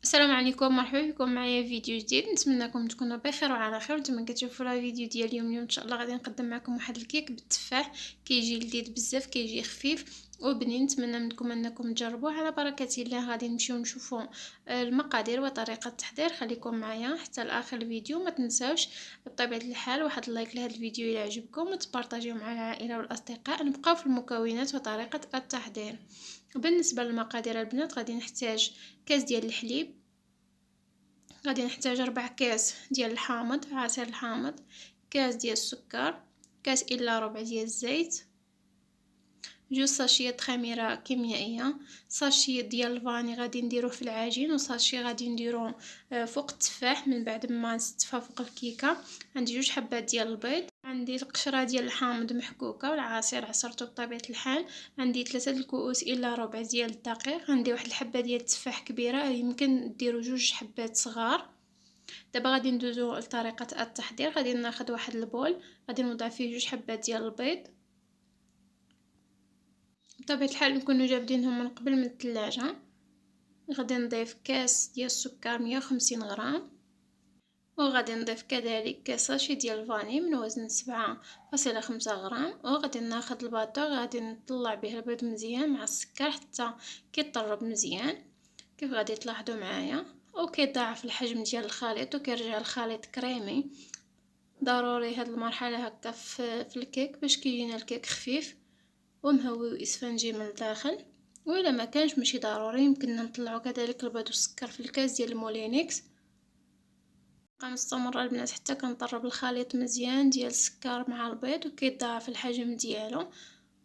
السلام عليكم، مرحبا بكم معايا في فيديو جديد. نتمنىكم تكونوا بخير وعلى خير. نتمنى كتشوفوا لا فيديو ديال اليوم ان شاء الله غادي نقدم معكم واحد الكيك بالتفاح. كيجي لذيذ بزاف، كيجي خفيف وبنين. نتمنى منكم انكم تجربوه. على بركه الله غادي نمشيو نشوفوا المقادير وطريقه التحضير. خليكم معايا حتى لاخر الفيديو. ما تنساوش بطبيعه الحال واحد اللايك لهذا الفيديو الى عجبكم، وتبارطاجيوه مع العائله والاصدقاء. نبقاو في المكونات وطريقه التحضير. بالنسبه للمقادير البنات، غادي نحتاج كاس ديال الحليب، غادي نحتاج 4 كاس ديال الحامض، عصير الحامض، كاس ديال السكر، كاس الا ربع ديال الزيت، جوج ساشيات خميره كيميائيه، ساشي ديال الفاني غادي نديروه في العجين، وساشي غادي نديروه فوق التفاح من بعد ما نستفها فوق الكيكه. عندي جوج حبات ديال البيض، عندي القشره ديال الحامض محكوكه والعصير عصرته بطبيعه الحال، عندي 3 الكؤوس الا ربع ديال الدقيق، عندي واحد الحبه ديال التفاح كبيره، يمكن ديروا جوج حبات صغار. دابا غادي ندوزو لطريقه التحضير. غادي ناخذ واحد البول، غادي نوضع فيه جوج حبات ديال البيض، بطبيعه الحال نكونوا جابدينهم من قبل من الثلاجه. غادي نضيف كاس ديال السكر 150 غرام، وغادي نضيف كذلك كاس ساشي ديال الفاني من وزن 7.5 غرام، وغادي ناخذ الباطو غادي نطلع به البيض مزيان مع السكر حتى كيطرب مزيان كيف غادي تلاحظوا معايا. وكيضاعف الحجم ديال الخليط وكيرجع الخليط كريمي. ضروري هاد المرحله هكا في الكيك باش كيجينا الكيك خفيف ومهوي واسفنجي من الداخل. وإلا ما كانش ماشي ضروري، يمكننا نطلعوا كذلك البيض والسكر في الكاس ديال المولينكس. كنستمر البنات حتى كنطرب الخليط مزيان ديال السكر مع البيض وكيتضاعف الحجم ديالو.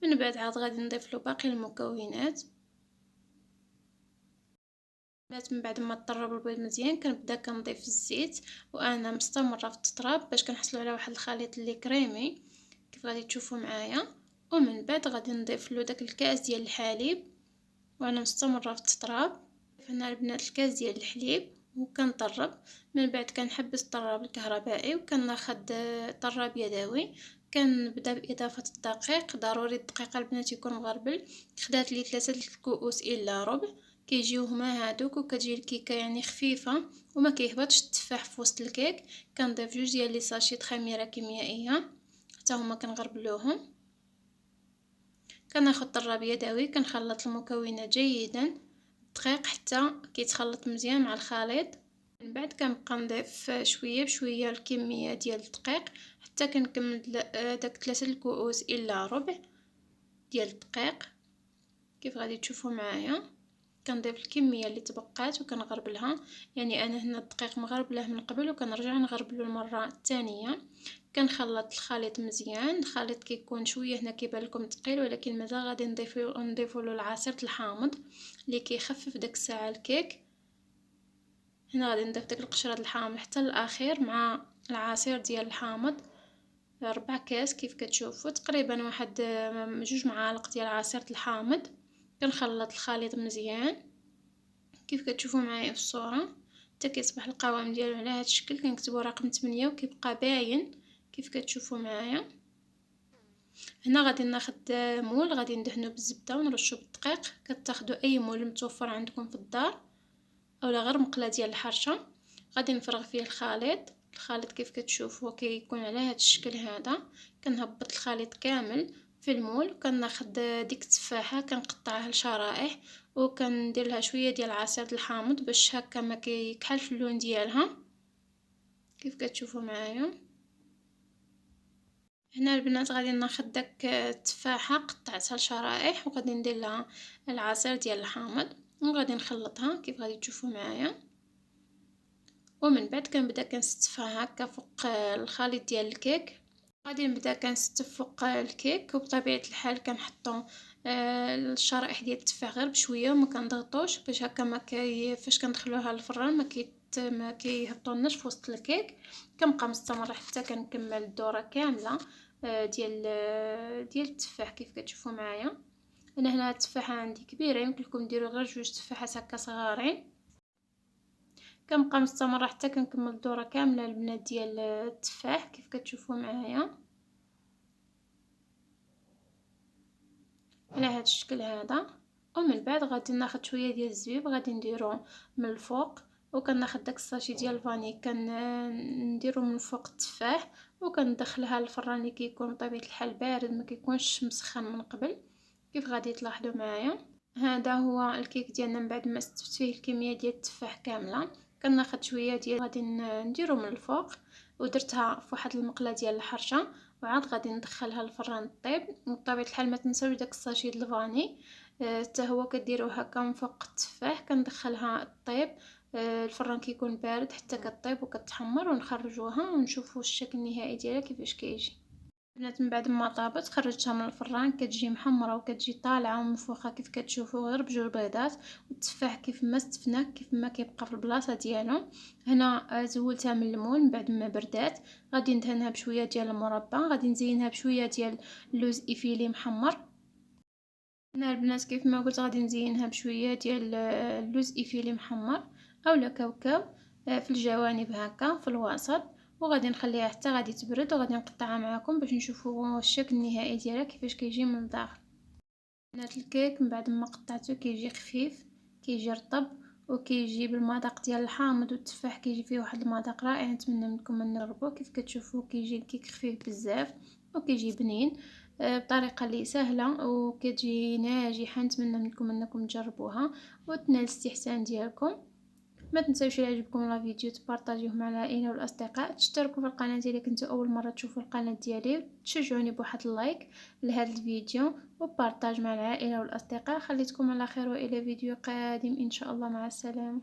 من بعد عاد غادي نضيف له باقي المكونات. من بعد ما طرب البيض مزيان كنبدا كنضيف الزيت، وانا مستمره في التطراب باش كنحصلوا على واحد الخليط اللي كريمي كيف غادي تشوفوا معايا. ومن بعد غادي نضيف له داك الكاس ديال الحليب وانا مستمره في التطراب. هنا البنات الكاس ديال الحليب وكنطرب. من بعد كنحبس الطراب الكهربائي وكناخذ طراب يدوي. كنبدا باضافه الدقيق، ضروري الدقيق البنات يكون مغربل. خدات لي 3 الكؤوس الا ربع، كيجيو هما هادوك وكتجي الكيكه يعني خفيفه وما كيهبطش التفاح في وسط الكيك. كنضيف جوج ديال لي ساشيط خميره كيميائيه حتى هما كنغربلوهم. كناخذ طراب يدوي كنخلط المكونات جيدا الدقيق حتى كيتخلط مزيان مع الخليط. من بعد كنبقى نضيف شويه بشويه الكميه ديال الدقيق حتى كنكمل داك 3 الكؤوس الا ربع ديال الدقيق كيف غادي تشوفوا معايا. كنضيف الكميه اللي تبقات وكنغربلها، يعني انا هنا الدقيق مغربله من قبل وكنرجع نغربلو المره الثانيه. كنخلط الخليط مزيان. الخليط كيكون شويه هنا كيبان لكم ثقيل، ولكن مازال غادي نضيفوا له العصير الحامض اللي كيخفف داك الساعه الكيك. هنا غادي نضيف داك القشره الحامض حتى الاخير مع العصير ديال الحامض 4 كاس كيف كتشوفوا، تقريبا واحد 2 معالق ديال عصير الحامض. كنخلط الخليط مزيان كيف كتشوفوا معايا في الصوره حتى كيصبح القوام ديالو على هذا الشكل. كنكتبوا رقم 8 وكيبقى باين كيف كتشوفوا معايا. هنا غادي ناخذ مول غادي ندهنو بالزبده ونرشو بالدقيق. كتاخذوا اي مول متوفر عندكم في الدار اولا غير مقله ديال الحرشه. غادي نفرغ فيه الخليط كيف كتشوفوا كيكون على هذا الشكل هذا. كنهبط الخليط كامل في المول. كناخذ ديك التفاحه كنقطعها لشرائح وكندير لها شويه ديال عصير الحامض باش هكا ما كيكحلش اللون ديالها كيف كتشوفوا معايا. هنا البنات غادي ناخذ داك التفاحه قطعتها لشرائح وغادي ندير لها العصير ديال الحامض وغادي نخلطها كيف غادي تشوفوا معايا. ومن بعد كنبدا كنستفها هكا فوق الخليط ديال الكيك. غادي نبدا كنستف فوق الكيك وبطبيعه الحال كنحطو الشرائح ديال التفاح غير بشويه وما كنضغطوش باش هكا ما فاش كندخلوها للفران ما كيهبطولناش في وسط الكيك. كنبقى مستمره حتى كنكمل الدوره كامله ديال التفاح كيف كتشوفوا معايا. انا هنا التفاحه عندي كبيره، يمكن لكم ديروا غير جوج تفاحات هكا صغارين. كنبقى مستمره حتى كنكمل الدوره كامله البنات ديال التفاح كيف كتشوفوا معايا على هذا الشكل هذا. ومن بعد غادي ناخذ شويه ديال الزبيب غادي نديرو من الفوق وكناخد داك الساشي ديال الفاني نديرو من فوق التفاح، وكندخلها للفران اللي كيكون بطبيعة الحال بارد، ما كيكونش مسخن من قبل كيف غادي تلاحظوا معايا. هذا هو الكيك ديالنا من بعد ما استفت فيه الكميه ديال التفاح كامله. كناخد شويه ديال غادي نديرو من الفوق، ودرتها في واحد المقله ديال الحرشه، وعاد غادي ندخلها للفران طيب. وبطبيعه الحال ما تنساوش داك الساشي ديال الفاني حتى هو كديروه هكا من فوق التفاح. كندخلها طيب الفران كيكون بارد حتى كطيب وكتحمر، ونخرجوها ونشوفوا الشكل النهائي ديالها كيفاش كيجي. البنات من بعد ما طابت خرجتها من الفران، كتجي محمره وكتجي طالعه ومنفوخه كيف كتشوفوا غير بجوج بيضات، والتفاح كيف ما استفناه كيف ما كيبقى في البلاصه ديالو. هنا زولتها من الليمون من بعد ما بردات، غادي ندهنها بشويه ديال المربى، غادي نزينها بشويه ديال اللوز ايفيلي محمر. هنا البنات كيف ما قلت غادي نزينها بشويه ديال اللوز ايفيلي محمر اولا كاوكاو في الجوانب هكا في الوسط، وغادي نخليها حتى غادي تبرد، وغادي نقطعها معكم باش نشوفوا الشكل النهائي ديالها كيفاش كيجي من الداخل. بنات الكيك من بعد ما قطعته كيجي خفيف، كيجي رطب، وكيجي بالمذاق ديال الحامض والتفاح، كيجي فيه واحد المذاق رائع. نتمنى منكم ان تجربوه. كيف كتشوفوا كيجي الكيك خفيف بزاف وكيجي بنين بطريقه اللي سهله وكتجي ناجحه. نتمنى منكم انكم تجربوها وتنال الاستحسان ديالكم. ما تنساوش الى عجبكم لا فيديو تبارطاجيوه مع العائله والاصدقاء، تشتركوا في القناه ديالي كنتو اول مره تشوفوا القناه ديالي، تشجعوني بواحد اللايك لهذا الفيديو وبارطاج مع العائله والاصدقاء. خليتكم على خير والى فيديو قادم ان شاء الله. مع السلامه.